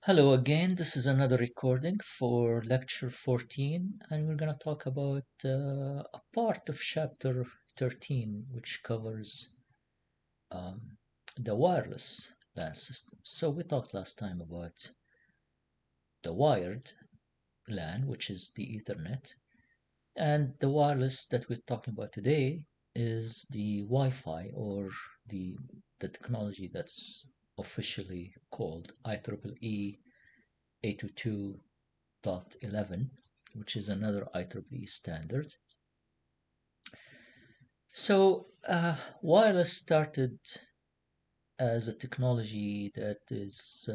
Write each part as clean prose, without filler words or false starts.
Hello again, this is another recording for Lecture 14, and we're going to talk about a part of Chapter 13, which covers um, the wireless LAN system. So we talked last time about the wired LAN, which is the Ethernet, and the wireless that we're talking about today is the Wi-Fi, or the technology that's officially called IEEE 802.11, which is another IEEE standard. So wireless started as a technology that is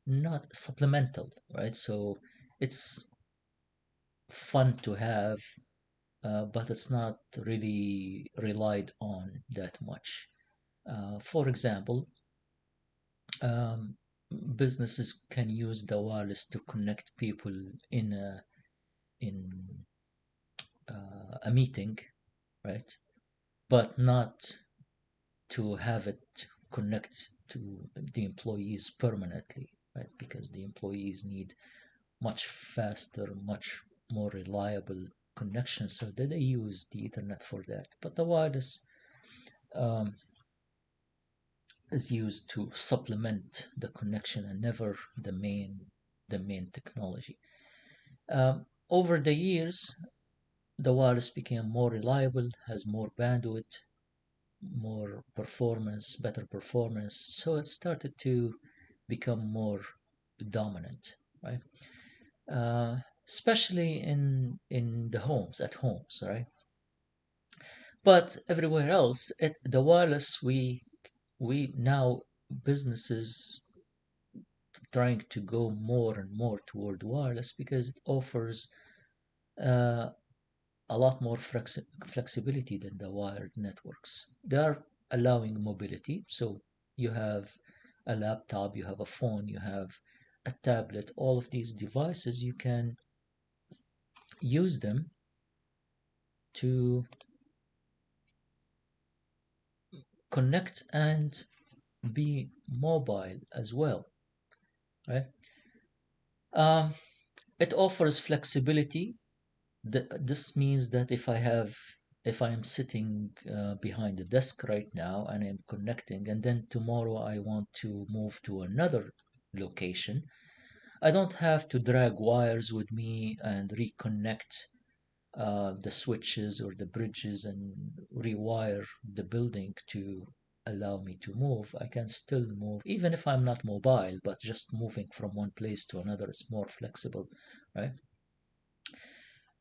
not supplemental, right? So it's fun to have, but it's not really relied on that much. For example, um, businesses can use the wireless to connect people in a meeting, right? But not to have it connect to the employees permanently, right? Because the employees need much faster, much more reliable connection, so that they use the Ethernet for that. But the wireless um, is used to supplement the connection and never the main technology. Over the years, the wireless became more reliable, has more bandwidth, more performance, better performance. So it started to become more dominant, right? Especially in the homes, at homes, right? But everywhere else, the wireless, we now businesses trying to go more and more toward wireless because it offers uh, a lot more flexibility than the wired networks. They are allowing mobility. So you have a laptop, you have a phone, you have a tablet, all of these devices, you can use them to connect and be mobile as well, right? Um, it offers flexibility. This means that if I am sitting behind the desk right now and I'm connecting, and then tomorrow I want to move to another location, I don't have to drag wires with me and reconnect the switches or the bridges and rewire the building to allow me to move. I can still move, even if I'm not mobile, but just moving from one place to another is more flexible, right?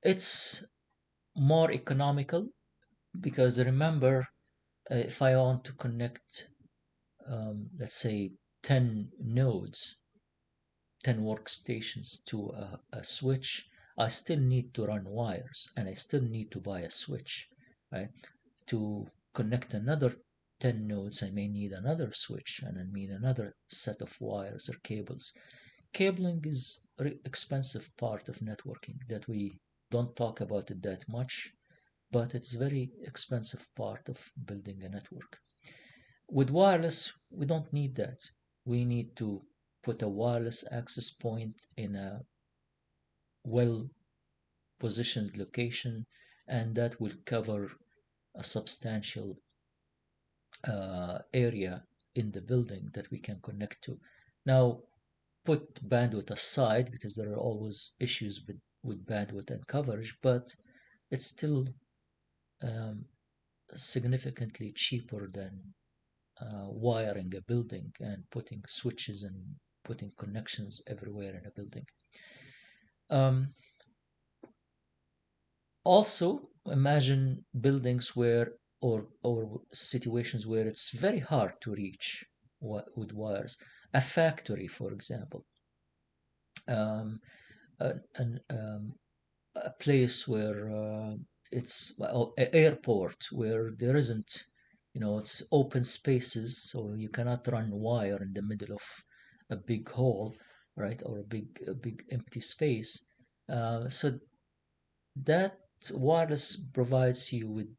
It's more economical because remember, if I want to connect, let's say, 10 nodes, 10 workstations to a switch, I still need to run wires and I still need to buy a switch, right? To connect another 10 nodes, I may need another switch and I need another set of wires or cables. Cabling is an expensive part of networking that we don't talk about it that much, but it's very expensive part of building a network. With wireless, we don't need that. We need to put a wireless access point in a well positioned location, and that will cover a substantial area in the building that we can connect to. Now, put bandwidth aside because there are always issues with bandwidth and coverage, but it's still um, significantly cheaper than wiring a building and putting switches and putting connections everywhere in a building. Um, Also, imagine buildings where or situations where it's very hard to reach with wires. A factory, for example, um, a place where it's well, an airport where there isn't, it's open spaces, so you cannot run wire in the middle of a big hall, right, or a big empty space. So that wireless provides you with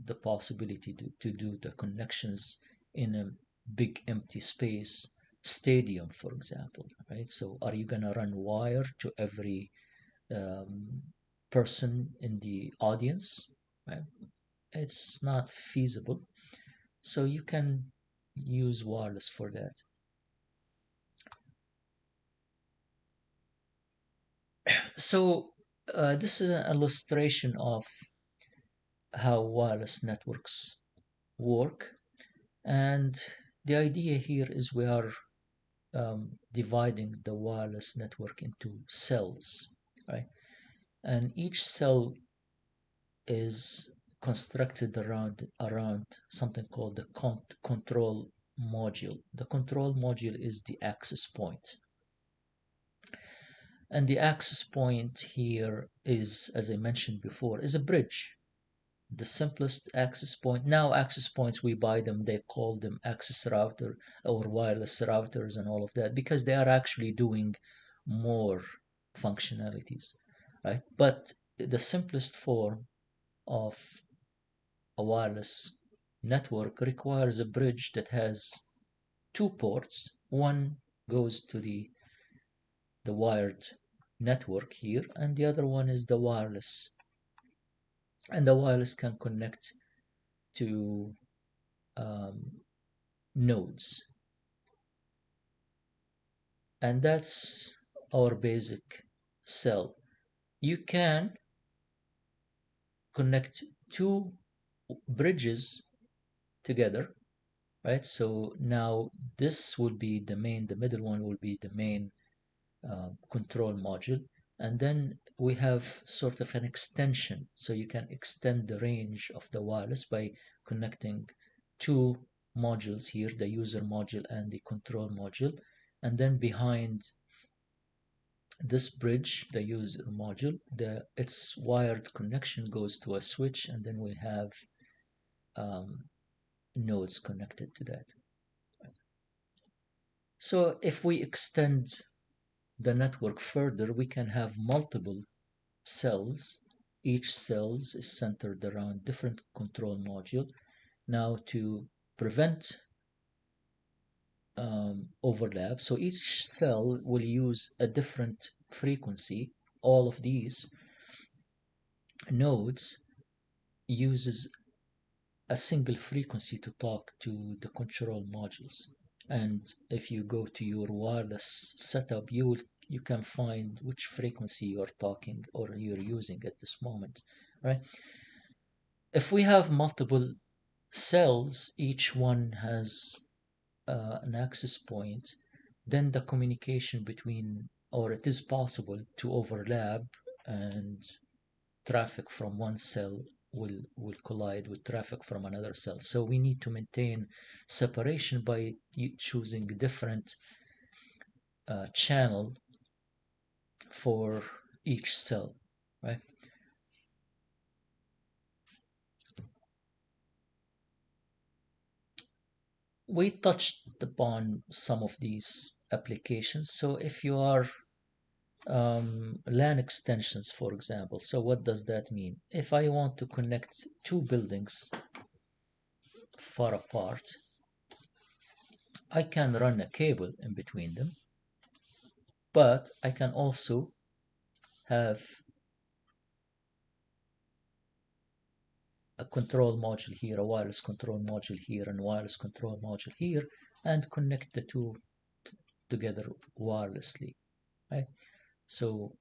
the possibility to do the connections in a big empty space stadium, for example, right? So are you going to run wire to every um, person in the audience, right? It's not feasible. So you can use wireless for that. So this is an illustration of how wireless networks work. And the idea here is we are dividing the wireless network into cells, right? And each cell is constructed around something called the control module. The control module is the access point. And the access point here is, as I mentioned before, is a bridge. The simplest access point. Now access points, we buy them, they call them access router or wireless routers and all of that, because they are actually doing more functionalities, right? But the simplest form of a wireless network requires a bridge that has two ports. One goes to the wired network here, and the other one is the wireless. And the wireless can connect to nodes. And that's our basic cell. You can connect two bridges together, right? So now this will be the main, the middle one will be the main control module. And then we have sort of an extension. So you can extend the range of the wireless by connecting two modules here, the user module and the control module. And then behind this bridge, the user module, its wired connection goes to a switch, and then we have nodes connected to that. So if we extend the network further, we can have multiple cells. Each cell is centered around different control module. Now, to prevent overlap, so each cell will use a different frequency. All of these nodes uses a single frequency to talk to the control modules. And if you go to your wireless setup, you can find which frequency you're talking or you're using at this moment, right? If we have multiple cells, each one has an access point, then the communication between, or it is possible to overlap, and traffic from one cell will collide with traffic from another cell. So we need to maintain separation by choosing different channel for each cell, right? We touched upon some of these applications. So if you are Lan extensions, for example. So what does that mean? If I want to connect two buildings far apart, I can run a cable in between them, but I can also have a control module here, a wireless control module here, and a wireless control module here, and connect the two together wirelessly, right? So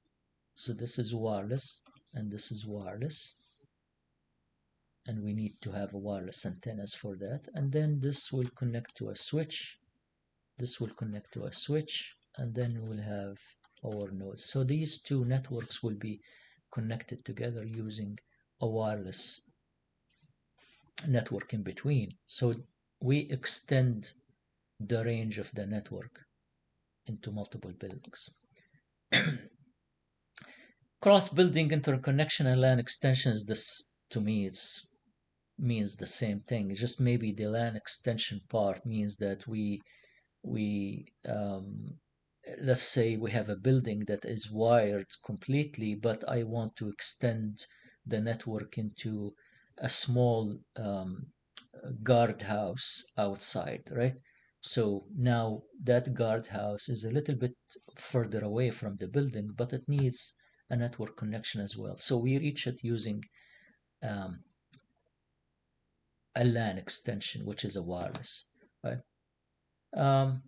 this is wireless, and this is wireless, and we need to have a wireless antennas for that. And then this will connect to a switch, this will connect to a switch, and then we'll have our nodes. So these two networks will be connected together using a wireless network in between. So we extend the range of the network into multiple buildings. Cross-building interconnection and LAN extensions, this to me it's means the same thing. It's just maybe the LAN extension part means that we let's say we have a building that is wired completely, but I want to extend the network into a small guardhouse outside, right? So now that guardhouse is a little bit further away from the building, but it needs a network connection as well. So we reach it using um, a LAN extension, which is a wireless. Right? Um,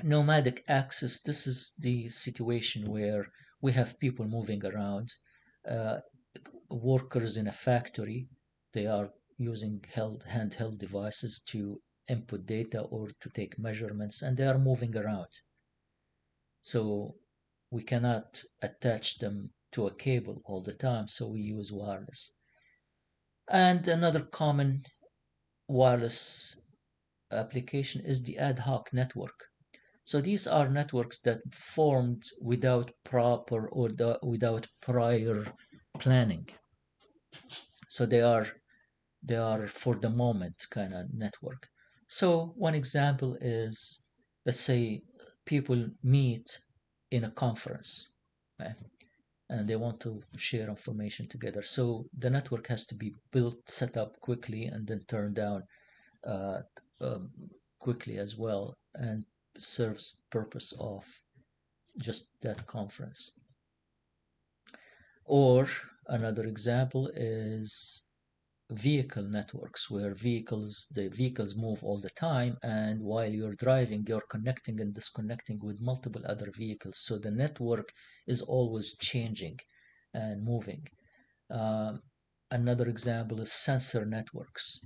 Nomadic access, this is the situation where we have people moving around, uh, workers in a factory. They are using handheld devices to input data or to take measurements, and they are moving around. So we cannot attach them to a cable all the time, so we use wireless. And another common wireless application is the ad hoc network. So these are networks that formed without proper or without prior planning. So they are for the moment kind of network. So one example is, let's say people meet in a conference, right? And they want to share information together. So the network has to be built, set up quickly, and then turned down uh, um, quickly as well, and serves purpose of just that conference. Or another example is vehicle networks, where the vehicles move all the time, and while you're driving you're connecting and disconnecting with multiple other vehicles, so the network is always changing and moving. um, Another example is sensor networks,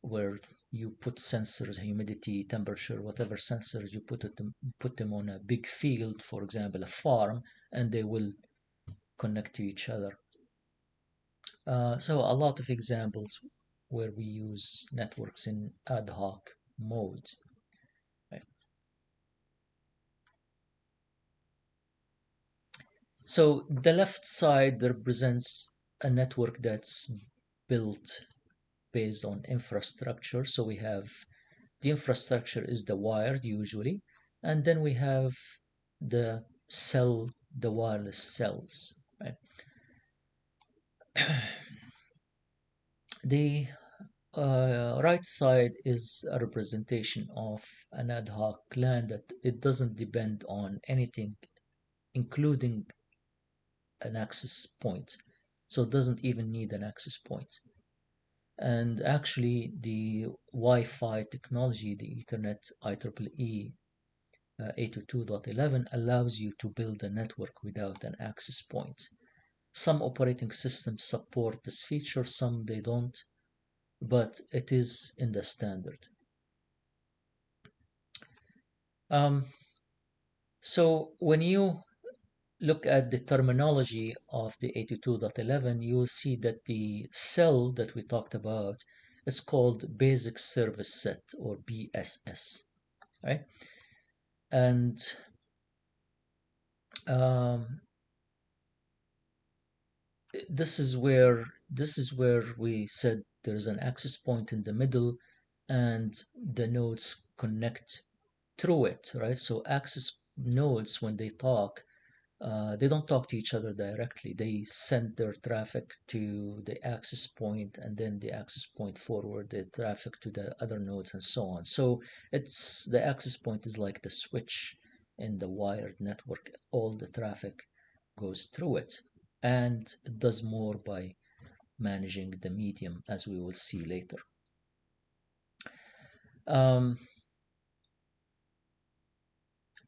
where you put sensors, humidity, temperature, whatever sensors you put them on a big field, for example a farm, and they will connect to each other. So a lot of examples where we use networks in ad hoc mode. Right? So the left side represents a network that's built based on infrastructure. So we have the infrastructure is the wired usually, and then we have the the wireless cells. Right? The right side is a representation of an ad hoc LAN that it doesn't depend on anything, including an access point. So it doesn't even need an access point. And actually, the Wi-Fi technology, the Ethernet IEEE 802.11 allows you to build a network without an access point. Some operating systems support this feature, some they don't, but it is in the standard. Um, so when you look at the terminology of the 82.11, you will see that the cell that we talked about is called Basic Service Set, or BSS, right? And um, this is where we said there's an access point in the middle, and the nodes connect through it, right? So access nodes, when they talk, they don't talk to each other directly. They send their traffic to the access point, and then the access point forward the traffic to the other nodes, and so on. So it's the access point is like the switch in the wired network. All the traffic goes through it, and it does more by managing the medium, as we will see later. Um,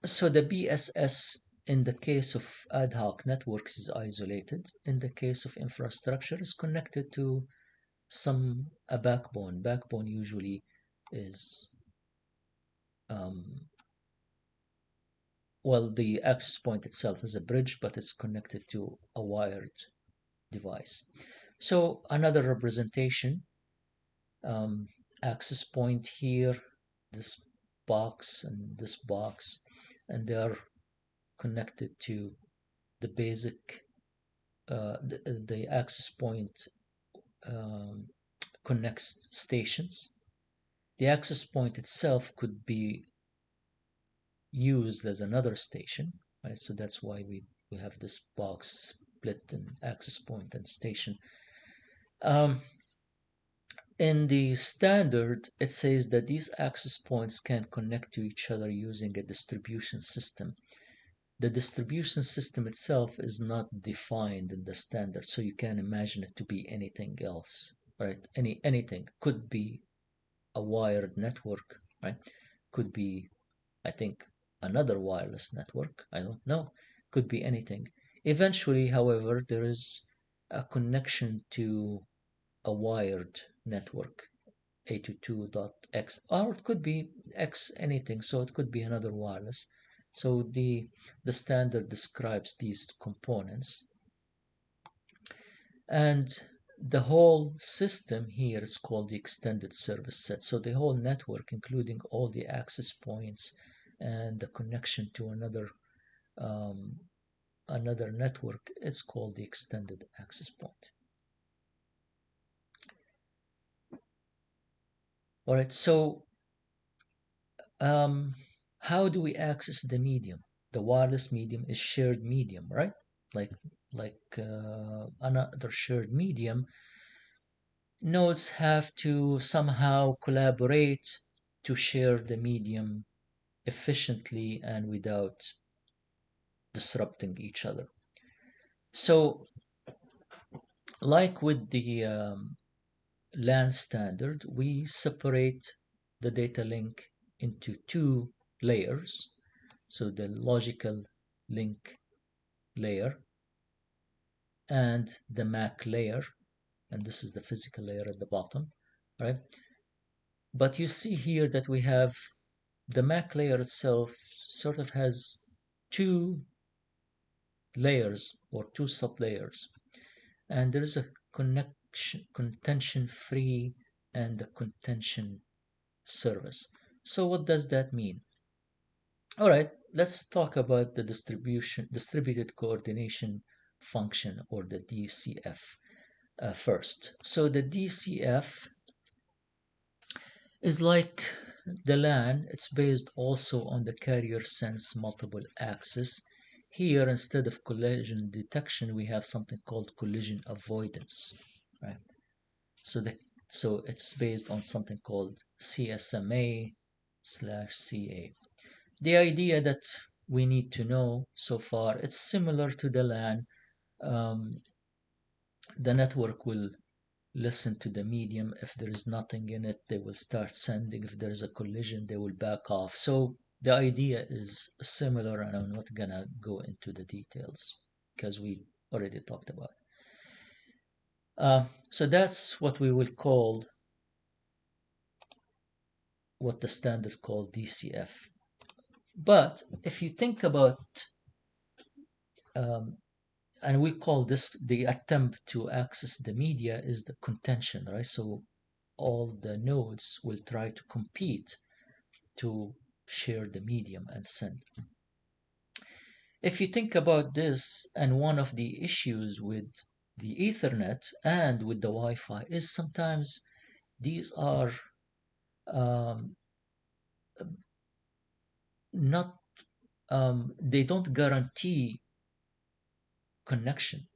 so the BSS in the case of ad hoc networks is isolated. In the case of infrastructure, is connected to a backbone. Backbone usually is well, the access point itself is a bridge, but it's connected to a wired device. So another representation, um, access point here, this box and this box, and they are connected to the basic the access point um, connects stations. The access point itself could be used as another station, right? So that's why we have this box split in access point and station. Um, in the standard, it says that these access points can connect to each other using a distribution system. The distribution system itself is not defined in the standard, so you can imagine it to be anything else, right? Anything could be a wired network, right? Could be, I think, another wireless network. I don't know. Could be anything. Eventually, however, there is a connection to a wired network, 822.x, or it could be x anything, so it could be another wireless. So the standard describes these components, and the whole system here is called the extended service set. So the whole network, including all the access points and the connection to um, another network, it's called the extended access point. All right, so how do we access the medium? The wireless medium is shared medium, right? Like another shared medium, nodes have to somehow collaborate to share the medium efficiently and without disrupting each other. So, like with the LAN standard, we separate the data link into two layers. So the logical link layer and the MAC layer, and this is the physical layer at the bottom, right? But you see here that we have the MAC layer itself sort of has two layers or two sublayers, and there is a contention free and a contention service. So what does that mean? All right, let's talk about the distributed coordination function, or the DCF, first. So the DCF is like the LAN. It's based also on the carrier sense multiple access. Here, instead of collision detection, we have something called collision avoidance, right? So it's based on something called CSMA/CA. The idea that we need to know so far, it's similar to the LAN. The network will listen to the medium. If there is nothing in it, they will start sending. If there is a collision, they will back off. So the idea is similar, and I'm not gonna go into the details because we already talked about it. So that's what we will call, what the standard called DCF. But if you think about, and we call this the attempt to access the media, is the contention, right? So all the nodes will try to compete to share the medium and send. If you think about this, and one of the issues with the Ethernet and with the Wi-Fi is sometimes these are not, they don't guarantee connection.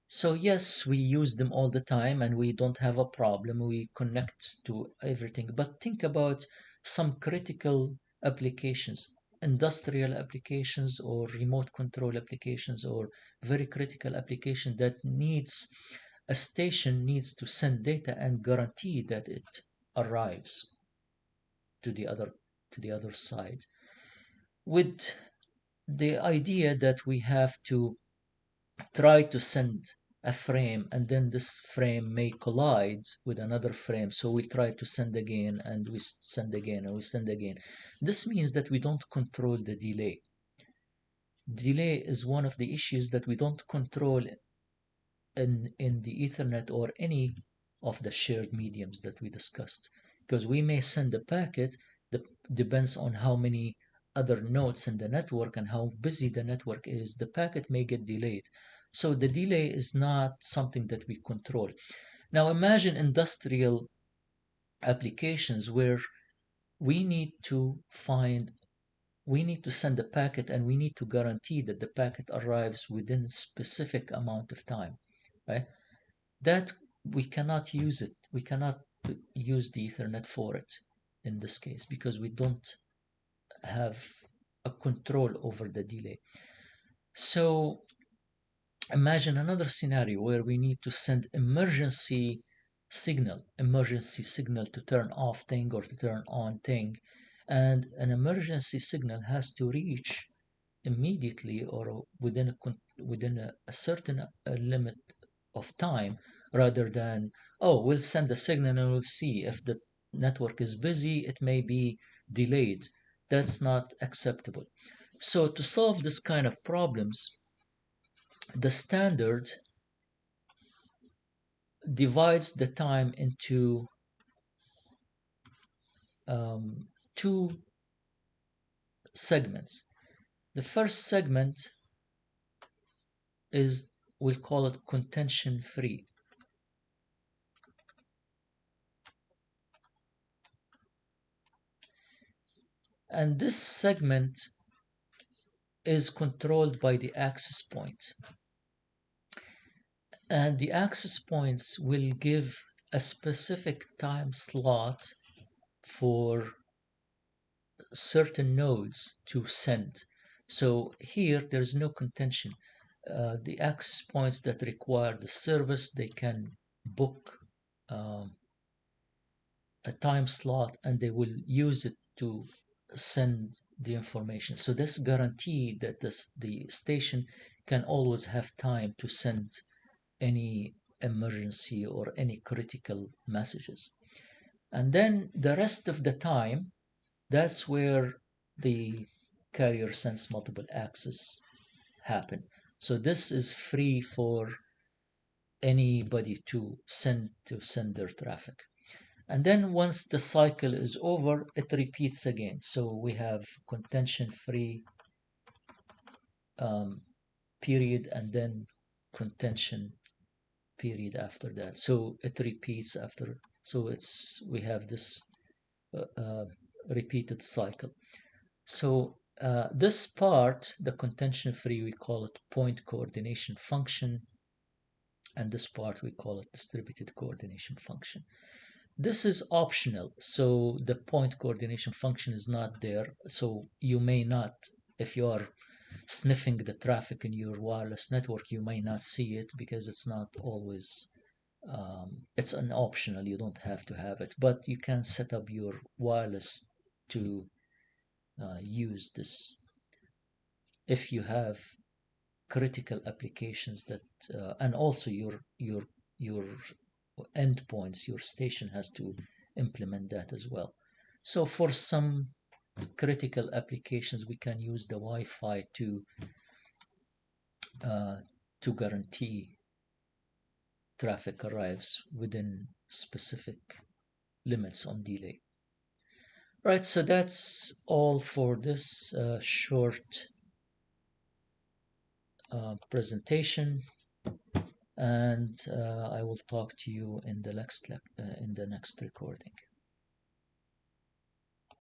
So yes, we use them all the time and we don't have a problem. We connect to everything. But think about some critical applications, industrial applications or remote control applications, or very critical application that needs, a station needs to send data and guarantee that it arrives to the other side, with the idea that we have to try to send a frame, and then this frame may collide with another frame, so we try to send again, and we send again, and we send again. This means that we don't control the delay. Delay is one of the issues that we don't control in the Ethernet or any of the shared mediums that we discussed, because we may send a packet that depends on how many other nodes in the network and how busy the network is. The packet may get delayed. So the delay is not something that we control. Now imagine industrial applications where we need to send a packet, and we need to guarantee that the packet arrives within a specific amount of time, right? That we cannot use it. We cannot use the Ethernet for it in this case because we don't have a control over the delay. So imagine another scenario where we need to send emergency signal to turn off thing or to turn on thing, and an emergency signal has to reach immediately or within a certain limit of time, rather than, oh, we'll send a signal and we'll see if the network is busy, it may be delayed. That's not acceptable. So to solve this kind of problems, the standard divides the time into two segments. The first segment is, we'll call it contention free. And this segment is controlled by the access point. And the access points will give a specific time slot for certain nodes to send. So here there's no contention. The access points that require the service, they can book a time slot and they will use it to send the information. So this guarantee that the station can always have time to send any emergency or any critical messages. And then the rest of the time, that's where the carrier sends multiple access happen. So this is free for anybody to send their traffic. And then once the cycle is over, it repeats again. So we have contention free period and then contention period after that. So it repeats after. So we have this repeated cycle. So this part, the contention free, we call it point coordination function, and this part we call it distributed coordination function. This is optional, so the point coordination function is not there. So you may not, if you are sniffing the traffic in your wireless network, you may not see it because it's not always, it's an optional, you don't have to have it, but you can set up your wireless to use this if you have critical applications that, and also your endpoints, your station has to implement that as well. So for some critical applications, we can use the Wi-Fi to guarantee traffic arrives within specific limits on delay. Right, so that's all for this short presentation, and I will talk to you in the next recording.